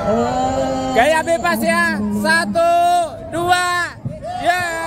Gaya bebas ya. 1, 2, ya.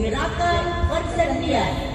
Gerakan persendian.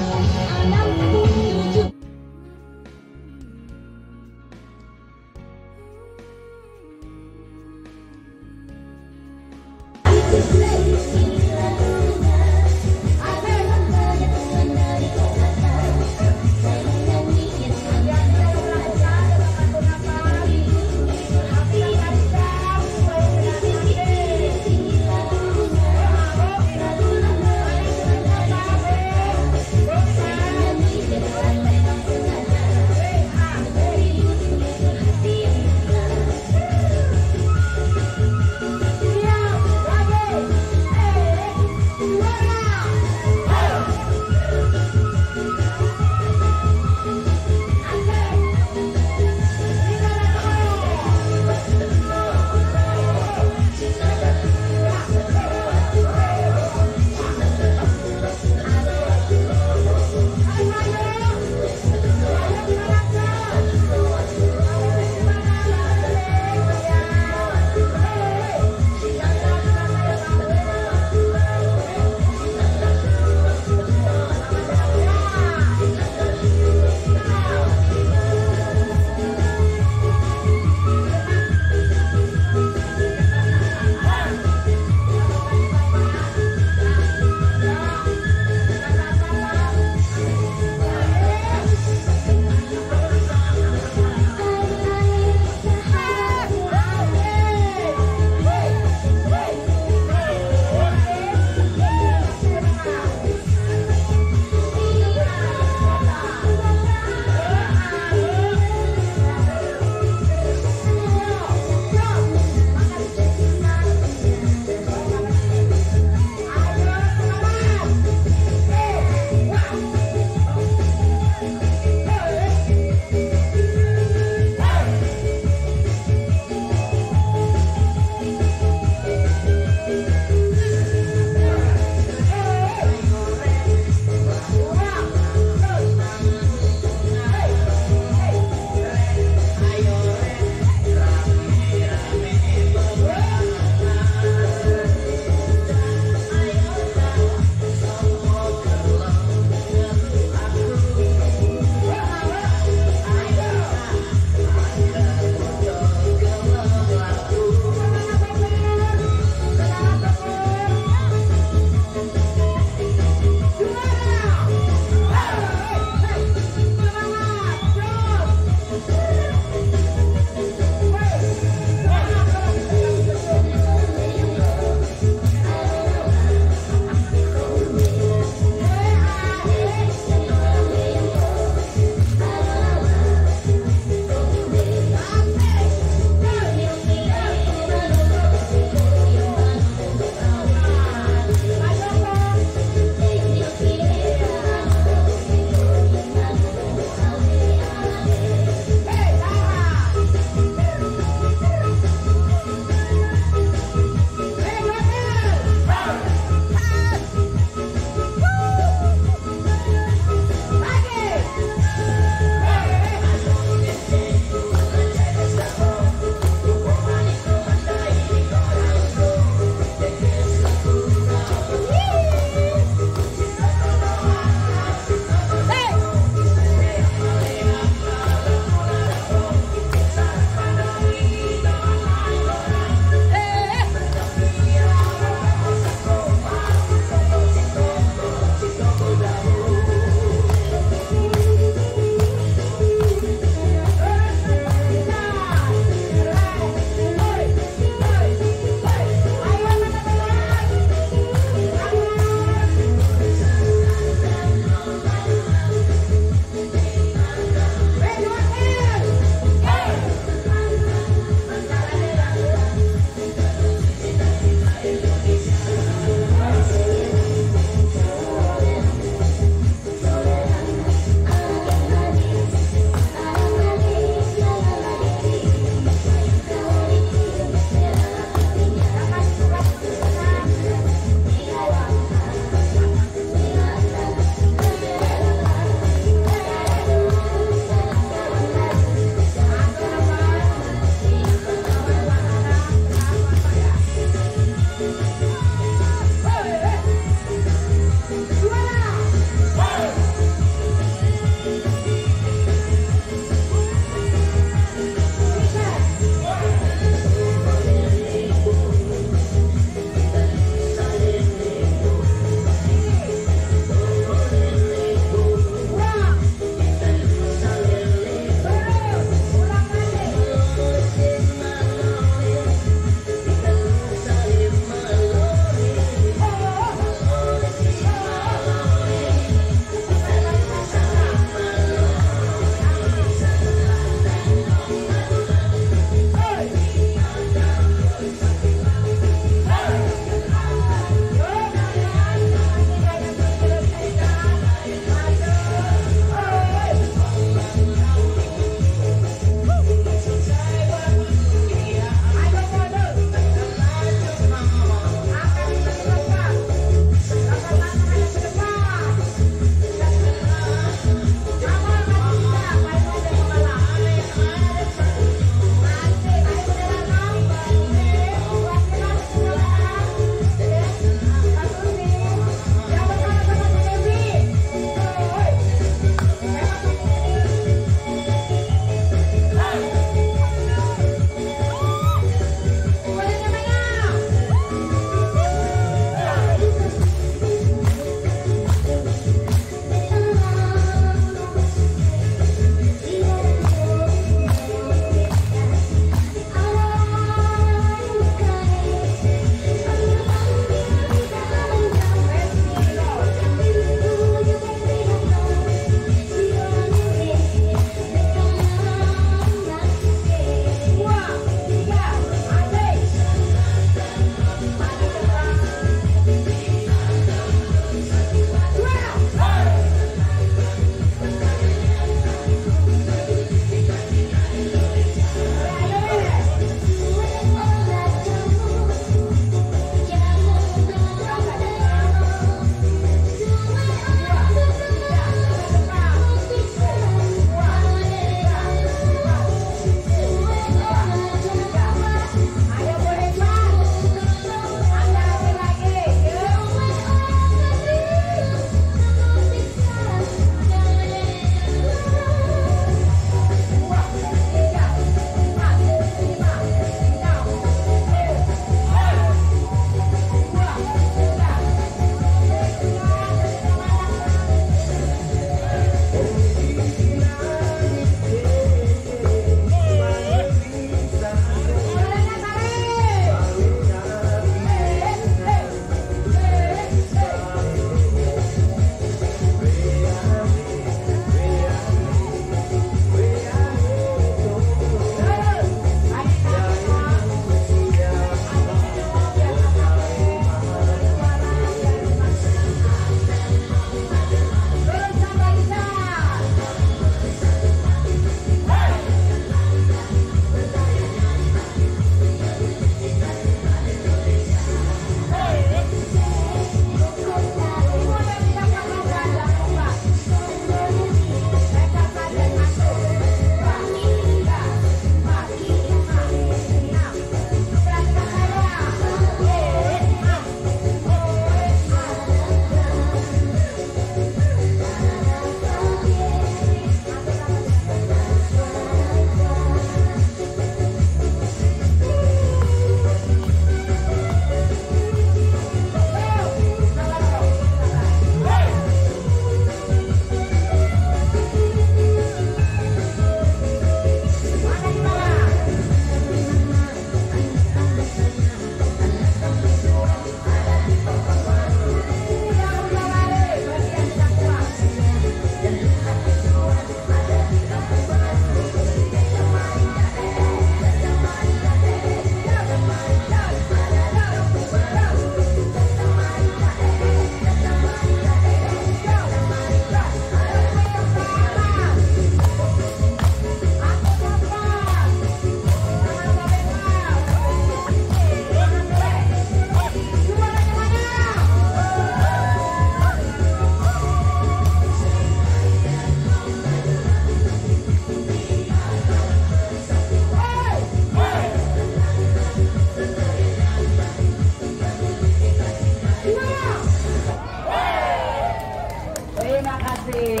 Terima kasih.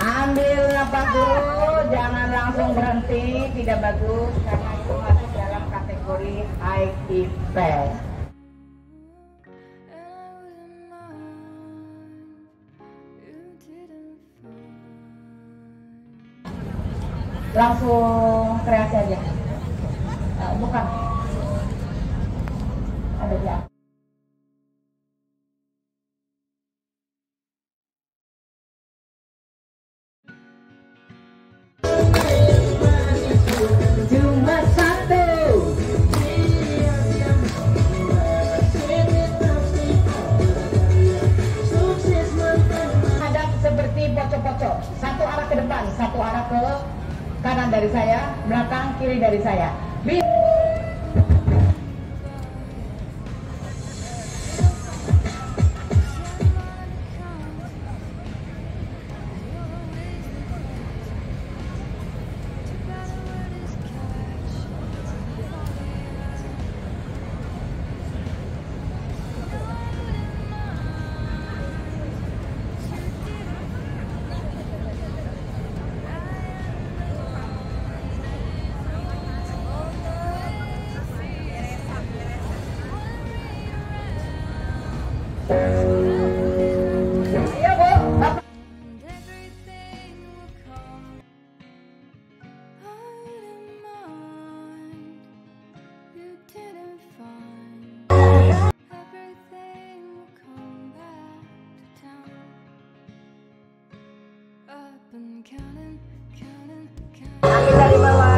Ambil nafas dulu, jangan langsung berhenti, tidak bagus karena itu masuk dalam kategori high effect. Langsung kreasi aja. Bukan. Ada ya. Cuma satu. Hadap seperti pocong-pocong. Satu arah ke depan, satu arah ke kanan dari saya, belakang kiri dari saya. Iya Bu, Bapak. Ambil dari bawah.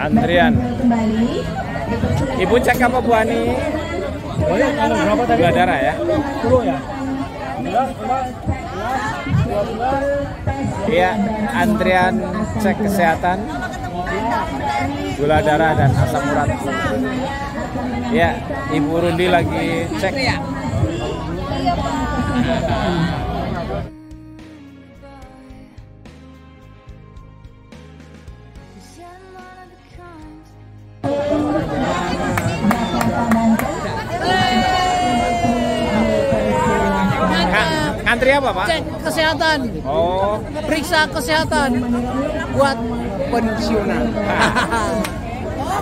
Antrian. Ibu cek apa Bu Ani? Gula darah ya? Iya, antrian cek kesehatan, gula darah dan asam urat. Ya, Ibu Rundi lagi cek. Antri apa Pak? Cek kesehatan. Oh, Periksa kesehatan buat pensiunan.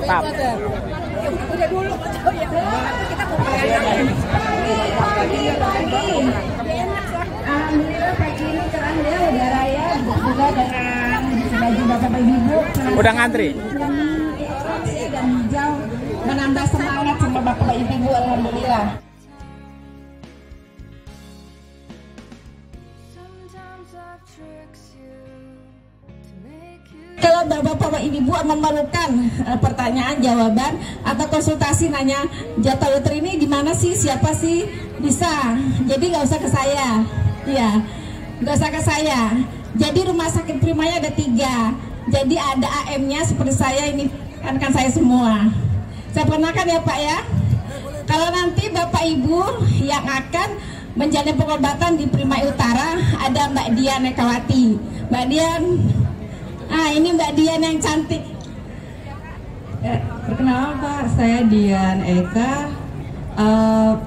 mantap. Udah dulu. Alhamdulillah pagi ini cerah ya udara ya, juga dengan baju bapak ibu. Udah ngantri? Dan hijau menambah semangat sama bapak ibu, alhamdulillah. Kalau bapak ibu memerlukan pertanyaan jawaban atau konsultasi nanya jadwal dokter ini di mana sih, siapa sih, bisa. Jadi nggak usah ke saya, ya nggak usah ke saya. Jadi rumah sakit Primaya ada 3. Jadi ada AM-nya seperti saya ini kan saya semua. Saya perkenalkan ya Pak ya. Kalau nanti bapak ibu yang akan menjalani pengobatan di Primaya Utara ada Mbak Dian Ekawati. Mbak Dian. Ah, ini Mbak Dian yang cantik. Perkenalkan Pak, saya Dian Eka,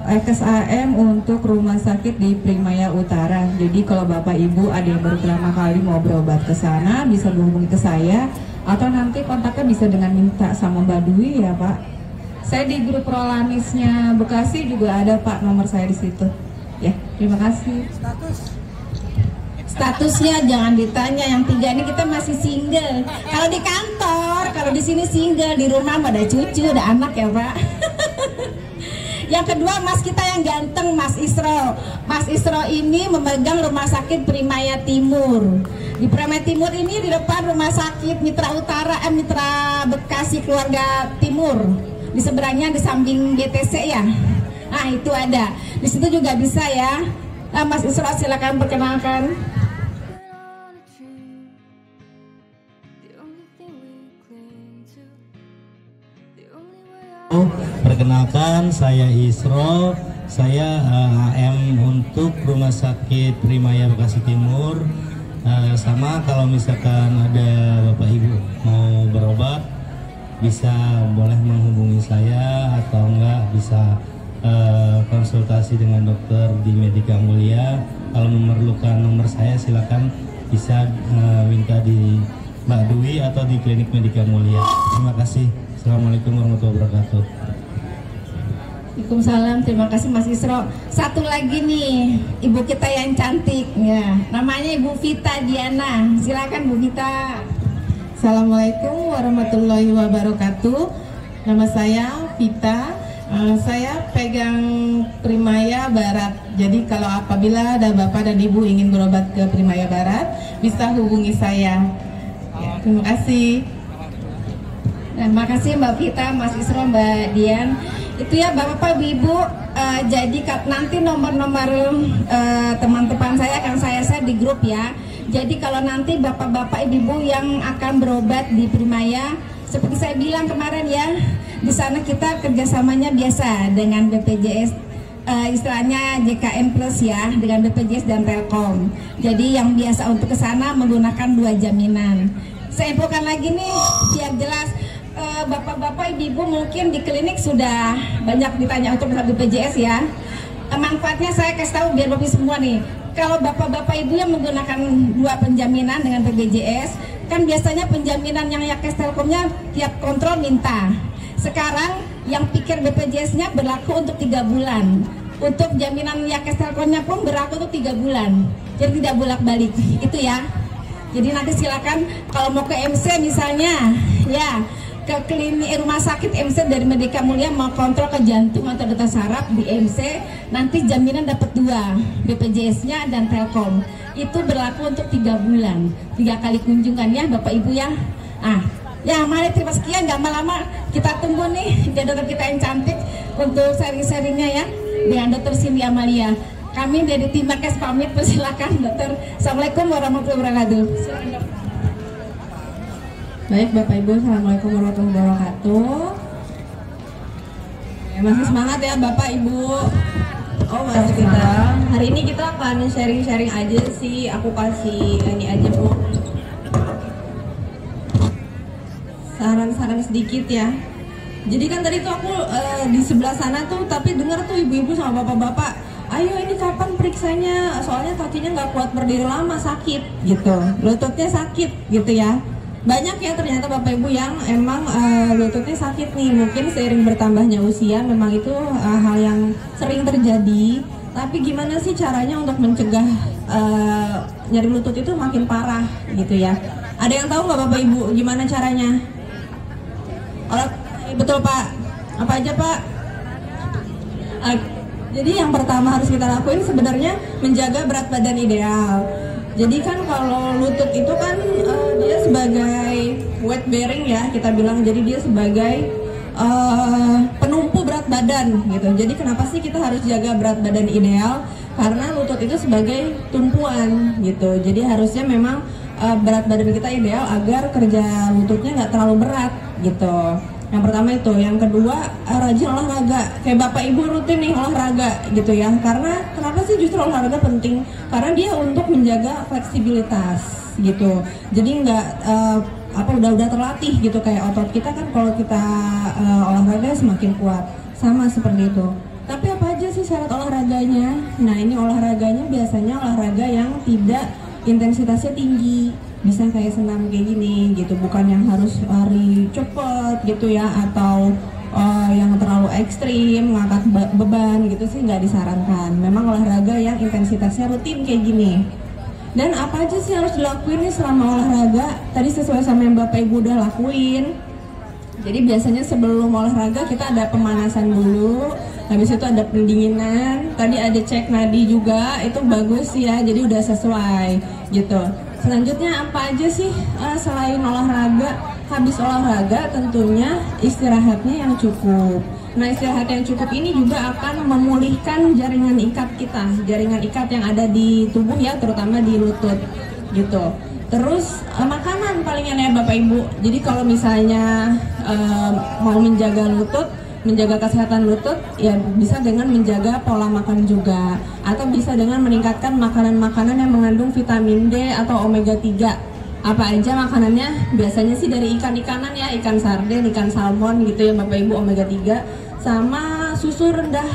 XAM untuk rumah sakit di Primaya Utara. Jadi kalau Bapak Ibu ada yang baru pertama kali mau berobat ke sana, bisa menghubungi ke saya, atau nanti kontaknya bisa dengan minta sama Mbak Dwi ya Pak. Saya di grup Rolanisnya Bekasi juga ada Pak, nomor saya di situ. Ya, terima kasih. Statusnya jangan ditanya, yang 3 ini kita masih single. Kalau di kantor, kalau di sini single, di rumah ada cucu, ada anak ya Pak. Yang kedua, Mas kita yang ganteng, Mas Isro. Mas Isro ini memegang Rumah Sakit Primaya Timur. Di Primaya Timur ini di depan Rumah Sakit Mitra Utara, Mitra Bekasi Keluarga Timur. Di seberangnya di samping GTC ya. Nah itu ada. Di situ juga bisa ya. Nah, Mas Isro silakan perkenalkan. Perkenalkan, saya Isro, saya AM untuk Rumah Sakit Primaya Bekasi Timur. Sama kalau misalkan ada Bapak Ibu mau berobat, bisa boleh menghubungi saya atau enggak bisa konsultasi dengan dokter di Medika Mulia. Kalau memerlukan nomor saya silakan bisa minta di Mbak Dwi atau di Klinik Medika Mulia. Terima kasih. Assalamualaikum warahmatullahi wabarakatuh. Waalaikumsalam, terima kasih Mas Isro. Satu lagi nih, ibu kita yang cantik ya, namanya Ibu Vita Diana. Silakan Bu Vita. Assalamualaikum warahmatullahi wabarakatuh. Nama saya Vita. Saya pegang Primaya Barat. Jadi kalau apabila ada Bapak dan Ibu ingin berobat ke Primaya Barat, bisa hubungi saya. Ya, terima kasih. Nah, makasih Mbak Vita, Mas Isro, Mbak Dian. Itu ya Bapak Ibu, jadi nanti nomor-nomor teman-teman saya akan saya share di grup ya. Jadi kalau nanti Bapak-Bapak Ibu yang akan berobat di Primaya, seperti saya bilang kemarin ya, di sana kita kerjasamanya biasa dengan BPJS, istilahnya JKN Plus ya, dengan BPJS dan Telkom. Jadi yang biasa untuk ke sana menggunakan 2 jaminan. Saya infokan lagi nih biar jelas. Bapak-bapak ibu mungkin di klinik sudah banyak ditanya untuk BPJS ya. Manfaatnya saya kasih tahu biar bapak semua nih. Kalau bapak-bapak ibu yang menggunakan 2 penjaminan dengan BPJS, kan biasanya penjaminan yang Yakes Telkomnya tiap kontrol minta. Sekarang yang pikir BPJS-nya berlaku untuk 3 bulan. Untuk jaminan Yakes Telkomnya pun berlaku untuk 3 bulan. Jadi tidak bolak-balik. Itu ya. Jadi nanti silakan kalau mau ke MC misalnya, ya. Ke klinik rumah sakit MC dari Medika Mulia mau kontrol ke jantung atau detak saraf di MC, nanti jaminan dapat 2, BPJS-nya dan Telkom. Itu berlaku untuk 3 bulan, 3 kali kunjungan ya Bapak Ibu ya. Ya mari terima sekian, gak lama-lama kita tunggu nih dia dokter kita yang cantik untuk sharing-sharingnya ya dengan Dokter Cindy Amalia. Kami dari tim Yakes pamit, persilakan dokter. Assalamualaikum warahmatullahi wabarakatuh. Silakan dokter. Baik Bapak Ibu, Assalamualaikum warahmatullahi wabarakatuh. Ya, masih semangat ya Bapak Ibu. Oh masih kita. Hari ini kita akan sharing-sharing aja sih. Aku kasih ini aja Bu, saran-saran sedikit ya. Jadi kan tadi tuh aku di sebelah sana tuh, tapi dengar tuh ibu-ibu sama bapak-bapak, ayo ini kapan periksanya? Soalnya kakinya nggak kuat berdiri lama, sakit gitu, lututnya sakit gitu ya. Banyak ya ternyata Bapak Ibu yang emang lututnya sakit nih. Mungkin seiring bertambahnya usia memang itu hal yang sering terjadi. Tapi gimana sih caranya untuk mencegah nyeri lutut itu makin parah gitu ya? Ada yang tahu nggak Bapak Ibu gimana caranya? Betul Pak. Apa aja Pak? Jadi yang pertama harus kita lakuin sebenarnya menjaga berat badan ideal. Jadi kan kalau lutut itu kan dia sebagai weight bearing ya kita bilang, jadi dia sebagai penumpu berat badan gitu. Jadi kenapa sih kita harus jaga berat badan ideal? Karena lutut itu sebagai tumpuan gitu. Jadi harusnya memang berat badan kita ideal agar kerja lututnya nggak terlalu berat gitu. Yang pertama itu, yang kedua rajin olahraga. Kayak Bapak Ibu rutin nih olahraga gitu ya. Karena kenapa sih justru olahraga penting? Karena dia untuk menjaga fleksibilitas gitu. Jadi nggak udah terlatih gitu, kayak otot kita kan kalau kita olahraga semakin kuat. Sama seperti itu. Tapi apa aja sih syarat olahraganya? Nah ini olahraganya biasanya olahraga yang tidak intensitasnya tinggi. Bisa kayak senam kayak gini gitu, bukan yang harus lari cepet gitu ya, atau yang terlalu ekstrim ngangkat beban gitu sih nggak disarankan. Memang olahraga yang intensitasnya rutin kayak gini. Dan apa aja sih harus dilakuin nih selama olahraga? Tadi sesuai sama yang Bapak Ibu udah lakuin. Jadi biasanya sebelum olahraga kita ada pemanasan dulu. Habis itu ada pendinginan, tadi ada cek nadi juga, itu bagus ya, jadi udah sesuai gitu. Selanjutnya apa aja sih selain olahraga? Habis olahraga tentunya istirahatnya yang cukup. Nah, istirahat yang cukup ini juga akan memulihkan jaringan ikat kita, jaringan ikat yang ada di tubuh ya, terutama di lutut gitu. Terus makanan paling enak ya Bapak Ibu. Jadi kalau misalnya mau menjaga lutut, menjaga kesehatan lutut, ya bisa dengan menjaga pola makan juga, atau bisa dengan meningkatkan makanan-makanan yang mengandung vitamin D atau omega 3. Apa aja makanannya? Biasanya sih dari ikan-ikanan ya, ikan sarden, ikan salmon gitu ya Bapak Ibu, omega 3. Sama susu rendah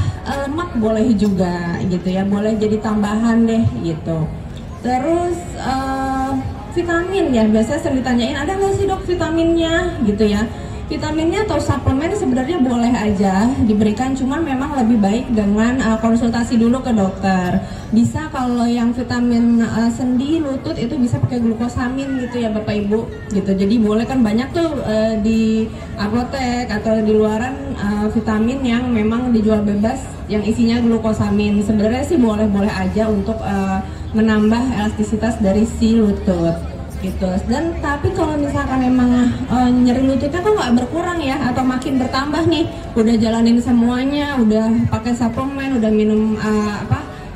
lemak boleh juga gitu ya, boleh jadi tambahan deh gitu. Terus vitamin ya, biasanya sering ditanyain ada nggak sih dok vitaminnya gitu ya. Vitaminnya atau suplemen sebenarnya boleh aja diberikan, cuman memang lebih baik dengan konsultasi dulu ke dokter. Bisa kalau yang vitamin sendi lutut itu bisa pakai glukosamin gitu ya Bapak Ibu gitu. Jadi boleh kan banyak tuh di apotek atau di luaran vitamin yang memang dijual bebas yang isinya glukosamin. Sebenarnya sih boleh-boleh aja untuk menambah elastisitas dari si lutut gitu. Dan tapi kalau misalkan memang nyeri lututnya kok nggak berkurang ya, atau makin bertambah nih, udah jalanin semuanya, udah pakai suplemen, udah minum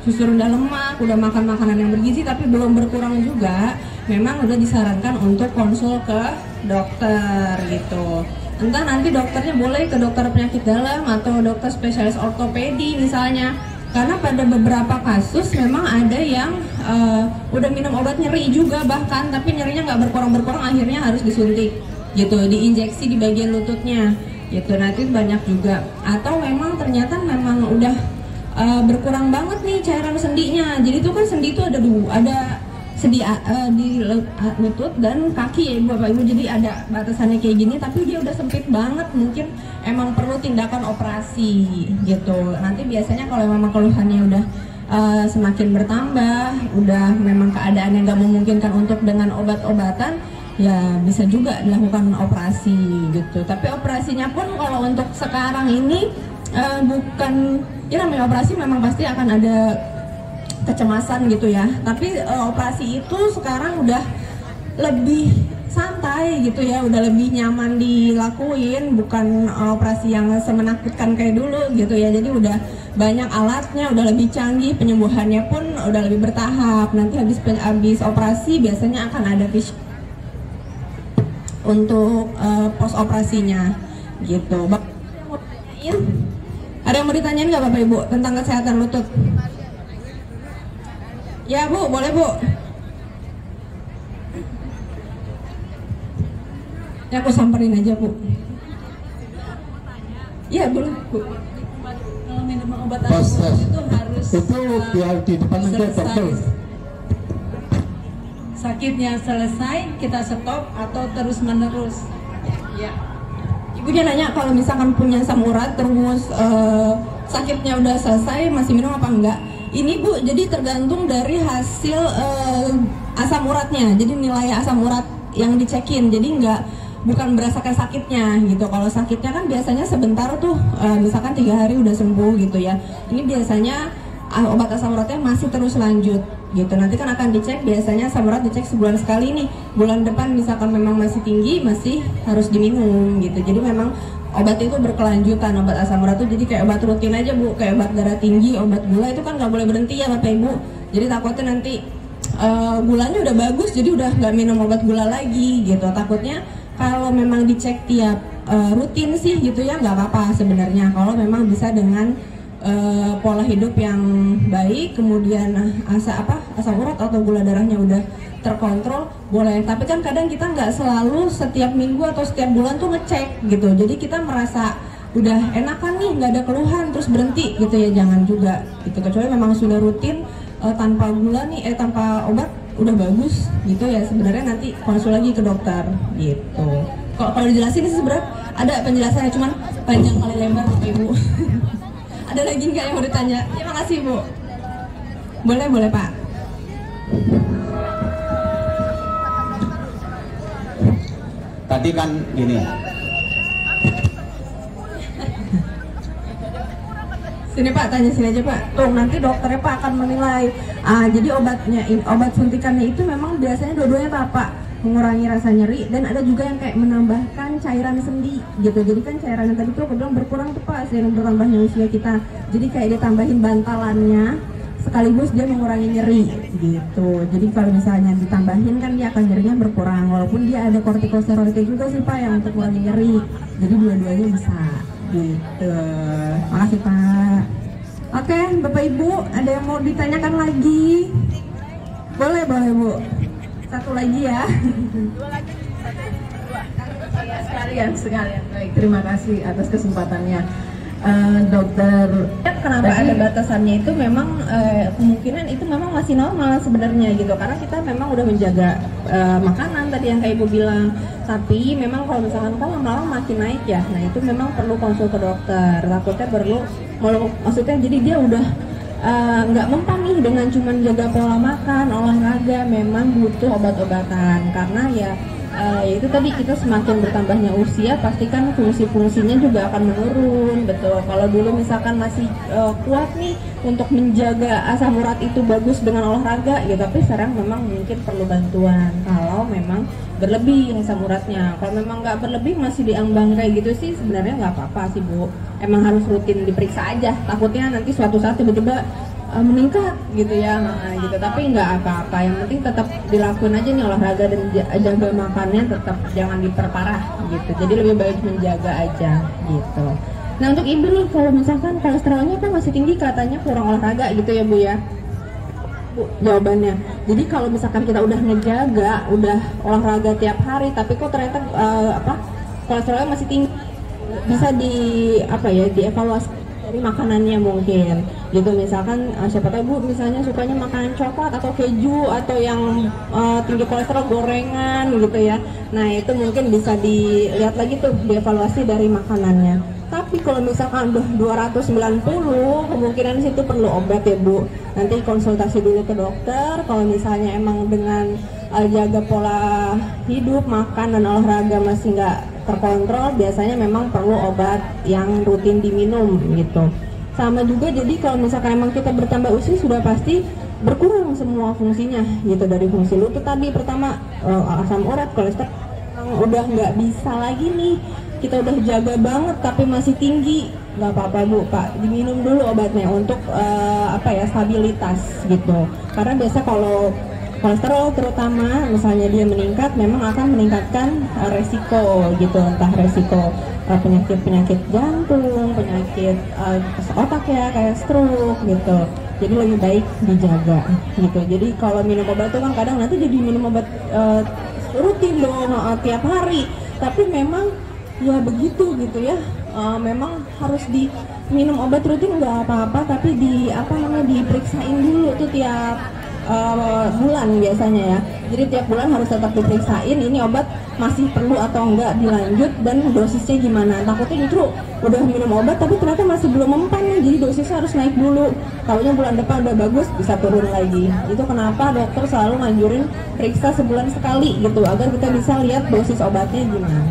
susu rendah lemak, udah makan makanan yang bergizi tapi belum berkurang juga, memang udah disarankan untuk konsul ke dokter gitu. Entah nanti dokternya boleh ke dokter penyakit dalam atau dokter spesialis ortopedi misalnya. Karena pada beberapa kasus memang ada yang udah minum obat nyeri juga bahkan, tapi nyerinya nggak berkurang-berkurang, akhirnya harus disuntik gitu, diinjeksi di bagian lututnya gitu. Nanti banyak juga. Atau memang ternyata memang udah berkurang banget nih cairan sendinya. Jadi itu kan sendi itu ada sendi di lutut dan kaki ya Bapak Ibu, jadi ada batasannya kayak gini, tapi dia udah sempit banget, mungkin emang perlu tindakan operasi gitu. Nanti biasanya kalau memang keluhannya udah semakin bertambah, udah memang keadaan yang nggak memungkinkan untuk dengan obat-obatan, ya bisa juga dilakukan operasi gitu. Tapi operasinya pun kalau untuk sekarang ini bukan, ya namanya operasi memang pasti akan ada kecemasan gitu ya, tapi operasi itu sekarang udah lebih santai gitu ya, udah lebih nyaman dilakuin, bukan operasi yang semenakutkan kayak dulu gitu ya. Jadi udah banyak alatnya, udah lebih canggih, penyembuhannya pun udah lebih bertahap. Nanti habis operasi biasanya akan ada untuk pos operasinya gitu. Ada yang mau ditanyain nggak Bapak Ibu tentang kesehatan lutut? Ya Bu, boleh Bu. Ya aku samperin aja Bu. Iya boleh Bu. Kalau minum obat itu harus di depan selesai. Sakitnya selesai, kita stop atau terus menerus. Ya. Ibunya nanya kalau misalkan punya asam urat terus sakitnya udah selesai, masih minum apa enggak? Ini Bu, jadi tergantung dari hasil asam uratnya. Jadi nilai asam urat yang dicekin. Jadi bukan berdasarkan sakitnya gitu. Kalau sakitnya kan biasanya sebentar tuh, misalkan 3 hari udah sembuh gitu ya. Ini biasanya obat asam uratnya masih terus lanjut gitu. Nanti kan akan dicek, biasanya asam urat dicek sebulan sekali nih. Bulan depan misalkan memang masih tinggi, masih harus diminum gitu. Jadi memang obat itu berkelanjutan, obat asam urat itu jadi kayak obat rutin aja Bu, kayak obat darah tinggi, obat gula itu kan nggak boleh berhenti ya Bapak Ibu. Jadi takutnya nanti gulanya udah bagus, jadi udah nggak minum obat gula lagi gitu. Takutnya kalau memang dicek tiap rutin sih gitu ya nggak apa-apa sebenarnya. Kalau memang bisa dengan pola hidup yang baik, kemudian asam urat atau gula darahnya udah terkontrol, boleh. Tapi kan kadang kita nggak selalu setiap minggu atau setiap bulan tuh ngecek gitu. Jadi kita merasa udah enakan nih, nggak ada keluhan, terus berhenti gitu ya, jangan juga gitu. Kecuali memang sudah rutin tanpa gula nih, tanpa obat udah bagus gitu ya, sebenarnya nanti konsul lagi ke dokter gitu. Kalau dijelasin sih sebenarnya ada penjelasannya, cuman panjang kali lebar Bapak Ibu. Ada lagi nggak yang mau ditanya? Terima kasih Bu. Boleh Pak. Tadi kan gini, Sini Pak, tanya sini aja Pak. Tuh nanti dokternya Pak akan menilai. Jadi obat suntikannya itu memang biasanya dua-duanya Pak, mengurangi rasa nyeri, dan ada juga yang kayak menambahkan cairan sendi gitu. Jadi kan cairan yang tadi tuh aku bilang berkurang tuh Pak seiring bertambahnya usia kita. Jadi kayak ditambahin bantalannya, sekaligus dia mengurangi nyeri gitu. Jadi kalau misalnya ditambahin kan dia akan nyerinya berkurang, walaupun dia ada kortikosteroidnya juga sih Pak yang untuk mengurangi nyeri. Jadi dua-duanya bisa gitu. Makasih Pak. Oke, Bapak Ibu, ada yang mau ditanyakan lagi? Boleh Bu. Satu lagi ya. Sekalian. Baik, terima kasih atas kesempatannya. Dokter, kenapa ada batasannya itu memang kemungkinan itu memang masih normal sebenarnya gitu, karena kita memang udah menjaga makanan tadi yang kayak Ibu bilang, tapi memang kalau misalkan kan lama-lama makin naik ya, nah itu memang perlu konsul ke dokter. Takutnya perlu, maksudnya jadi dia udah nggak mempan nih dengan cuma jaga pola makan, olahraga, memang butuh obat-obatan karena ya itu tadi kita semakin bertambahnya usia pastikan fungsi-fungsinya juga akan menurun. Betul, kalau dulu misalkan masih kuat nih untuk menjaga asam urat itu bagus dengan olahraga ya, tapi sekarang memang mungkin perlu bantuan kalau memang berlebih asam uratnya. Kalau memang nggak berlebih masih diambang kayak gitu sih sebenarnya nggak apa-apa sih Bu, emang harus rutin diperiksa aja, takutnya nanti suatu saat tiba-tiba meningkat gitu ya, gitu. Tapi nggak apa-apa, yang penting tetap dilakuin aja nih olahraga dan jaga makannya, tetap jangan diperparah gitu. Jadi lebih baik menjaga aja gitu. Nah untuk Ibu nih, kalau misalkan kolesterolnya kan masih tinggi, katanya kurang olahraga gitu ya Bu ya? Bu, jawabannya. Jadi kalau misalkan kita udah ngejaga, udah olahraga tiap hari, tapi kok ternyata kolesterolnya masih tinggi, bisa dievaluasi dari makanannya mungkin gitu. Misalkan siapa tahu Bu misalnya sukanya makanan coklat atau keju atau yang tinggi kolesterol, gorengan gitu ya. Nah itu mungkin bisa dilihat lagi tuh, dievaluasi dari makanannya. Tapi kalau misalkan udah 290, kemungkinan situ perlu obat ya Bu. Nanti konsultasi dulu ke dokter. Kalau misalnya emang dengan jaga pola hidup, makan dan olahraga masih nggak terkontrol, biasanya memang perlu obat yang rutin diminum gitu. Sama juga, jadi kalau misalkan emang kita bertambah usia sudah pasti berkurang semua fungsinya gitu. Dari fungsi lutut tadi pertama, asam urat, kolesterol udah nggak bisa lagi nih, kita udah jaga banget tapi masih tinggi, nggak apa-apa Bu, Pak diminum dulu obatnya untuk stabilitas gitu. Karena biasa kalau kolesterol terutama misalnya dia meningkat, memang akan meningkatkan resiko gitu, entah resiko penyakit jantung, penyakit otak ya kayak stroke gitu. Jadi lebih baik dijaga gitu. Jadi kalau minum obat itu kan kadang nanti jadi minum obat rutin dong tiap hari, tapi memang ya begitu gitu ya. Memang harus diminum obat rutin nggak apa-apa, tapi diperiksain dulu tuh tiap bulan biasanya ya. Jadi tiap bulan harus tetap diperiksain ini obat masih perlu atau enggak dilanjut dan dosisnya gimana. Takutnya justru udah minum obat tapi ternyata masih belum mempan nih, jadi dosisnya harus naik dulu. Taunya bulan depan udah bagus bisa turun lagi. Itu kenapa dokter selalu nganjurin periksa sebulan sekali gitu, agar kita bisa lihat dosis obatnya gimana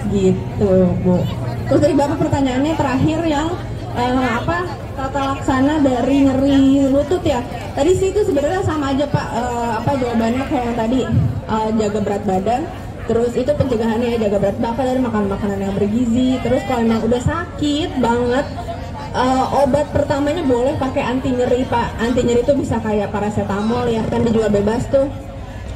gitu Bu. Terus dari Bapak pertanyaannya terakhir yang tata laksana dari nyeri lutut ya. Tadi sih itu sebenarnya sama aja Pak, jawabannya kayak yang tadi, jaga berat badan, terus itu pencegahannya ya, jaga berat badan dan makan makanan yang bergizi. Terus kalau memang udah sakit banget, obat pertamanya boleh pakai anti nyeri Pak. Anti nyeri itu bisa kayak paracetamol ya, kan dijual bebas tuh.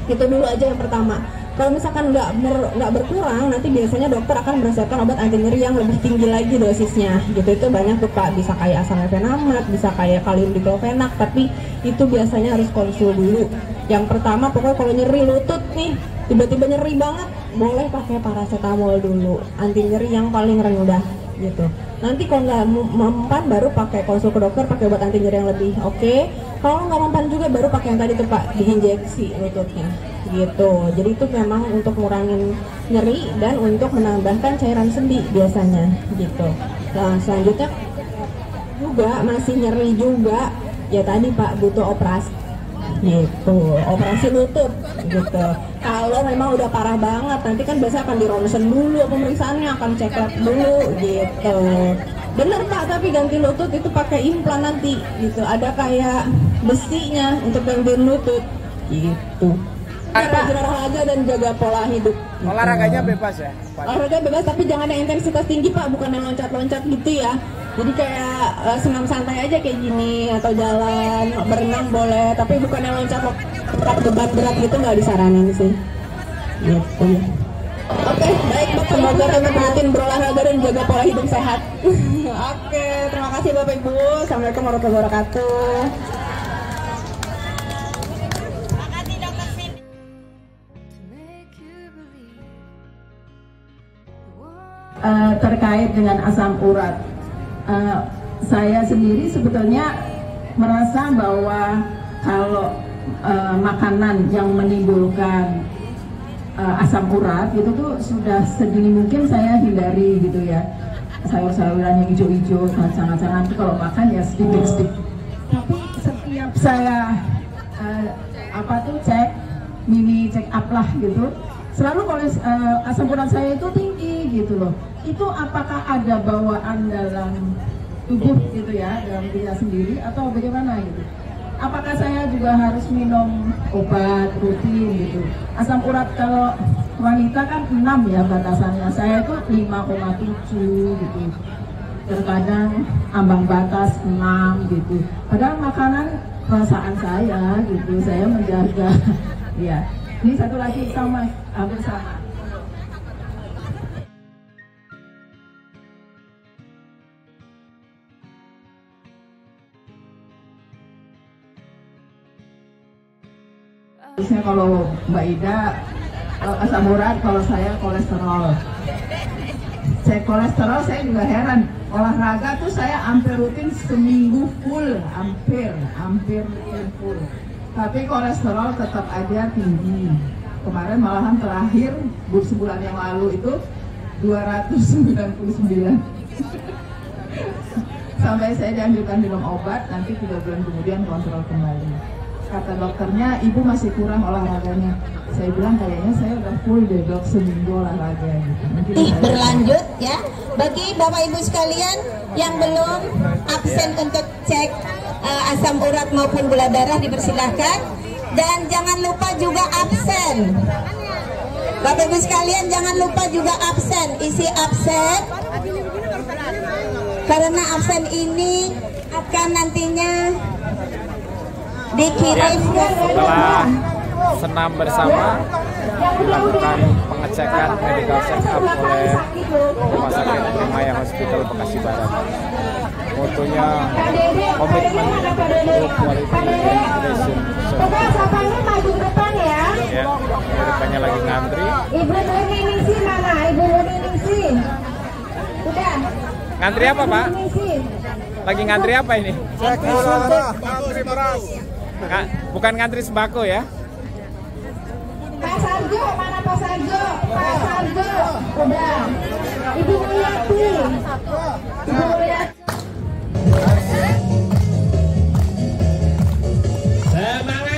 Itu dulu aja yang pertama. Kalau misalkan nggak berkurang, nanti biasanya dokter akan meresepkan obat anti nyeri yang lebih tinggi lagi dosisnya gitu. Itu banyak tuh Pak, bisa kayak asamefenamat, bisa kayak kalium diklofenak, tapi itu biasanya harus konsul dulu. Yang pertama pokoknya kalau nyeri lutut nih, tiba-tiba nyeri banget, boleh pakai paracetamol dulu, anti nyeri yang paling rendah gitu. Nanti kalau nggak mempan baru pakai konsul ke dokter, pakai obat anti nyeri yang lebih oke. Kalau nggak mempan juga baru pakai yang tadi tuh Pak, diinjeksi lututnya gitu. Jadi itu memang untuk ngurangin nyeri dan untuk menambahkan cairan sendi biasanya gitu. Nah selanjutnya juga masih nyeri juga ya, tadi Pak butuh operasi gitu, operasi lutut gitu. Kalau memang udah parah banget, nanti kan biasa akan di ronsen dulu, pemeriksaannya akan check up dulu gitu. Bener Pak, tapi ganti lutut itu pakai implan nanti gitu. Ada kayak besinya untuk ganti lutut gitu. Rajin olahraga dan jaga pola hidup. Olahraganya bebas ya? Olahraga bebas tapi jangan yang intensitas tinggi Pak, bukan yang loncat-loncat gitu ya. Jadi kayak senam santai aja kayak gini, atau jalan, berenang boleh, tapi bukan yang loncat-loncat beban berat gitu, nggak disaranin sih. Gitu. Oke, baik Pak, semoga tetap rutin berolahraga dan jaga pola hidup sehat. Oke, terima kasih Bapak Ibu. Assalamualaikum warahmatullahi wabarakatuh. Terkait dengan asam urat, saya sendiri sebetulnya merasa bahwa kalau makanan yang menimbulkan asam urat itu tuh sudah sedini mungkin saya hindari gitu ya. Sayur-sayuran yang hijau-hijau sangat-sangat itu kalau makan ya sedikit-sedikit. Tapi setiap saya cek mini check up lah gitu, selalu kalau asam urat saya itu tinggi gitu loh. Itu apakah ada bawaan dalam tubuh gitu ya, dalam diri sendiri atau bagaimana gitu? Apakah saya juga harus minum obat rutin gitu? Asam urat kalau wanita kan 6 ya batasannya, saya itu 5,7 gitu. Terkadang ambang batas 6 gitu. Padahal makanan perasaan saya gitu, saya menjaga. Ya, ini satu lagi sama, hampir sama. Biasanya kalau Mbak Ida asam urat, kalau saya kolesterol. Saya kolesterol, saya juga heran. Olahraga tuh saya hampir rutin seminggu full, hampir rutin full. Tapi kolesterol tetap aja tinggi. Kemarin malahan terakhir sebulan yang lalu itu 299. Sampai saya dianjurkan minum obat, nanti 3 bulan kemudian kontrol kembali. Kata dokternya, ibu masih kurang olahraganya. Saya bilang kayaknya saya udah full deh dok, seminggu olahraga gitu. Berlanjut ya, bagi Bapak Ibu sekalian yang belum absen untuk cek asam urat maupun gula darah dipersilahkan. Dan jangan lupa juga absen. Bapak Ibu sekalian jangan lupa juga absen, isi absen. Karena absen ini akan nantinya dikirim setelah senam bersama dilakukan pengecekan medical check up oleh Rumah Sakit Primaya Hospital Bekasi Barat. Motonya komitmen untuk quality education. Maju depan ya. Ya, depannya lagi ngantri. Ibu Ningsi mana? Ibu Ningsi. Udah. Ngantri apa Pak? Lagi ngantri apa ini? Ngantri beras. Bukan ngantri sembako ya? Pak Sarjo, mana Pak Sarjo? Pak Sarjo, udah. Ibu Wiyati. Ibu Wiyati. Semangat.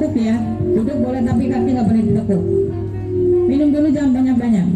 ditekuk ya. Duduk boleh tapi kaki nggak boleh ditekuk. Minum dulu, jangan banyak-banyak.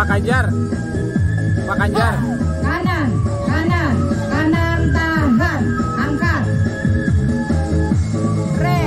Pak Ganjar. Pak Ganjar. Kanan, kanan, kanan tahan, angkat. Re.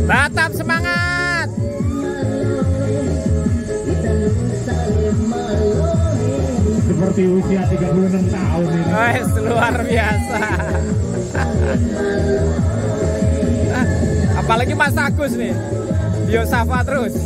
Tetap semangat. Seperti usia 36 tahun ini. Wes, luar biasa. Apalagi Mas Agus nih, Biosafa terus.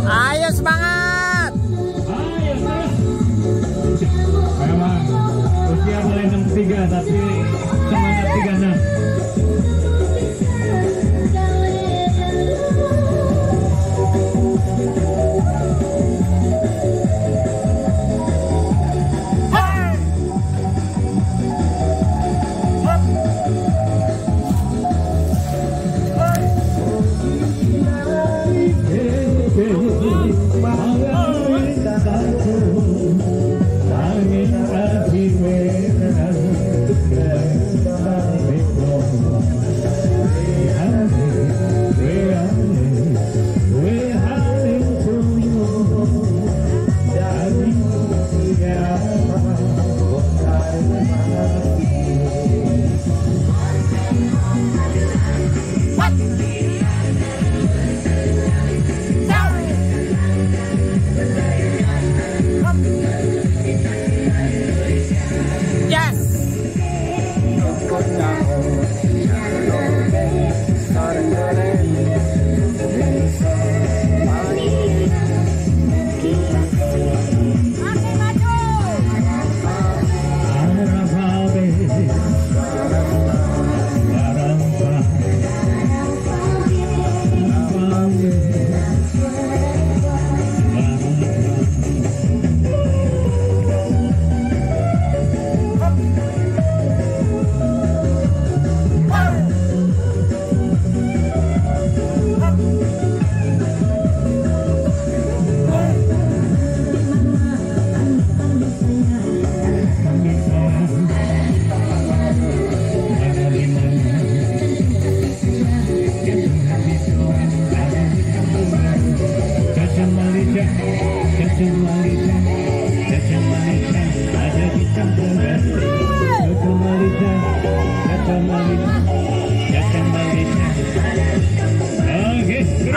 Ayo semangat. Ayo terus. Memang usia mulai 63 tapi semangat 36.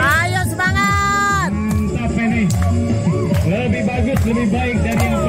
Ayo semangat. Mantap ini. Lebih bagus, lebih baik dari yang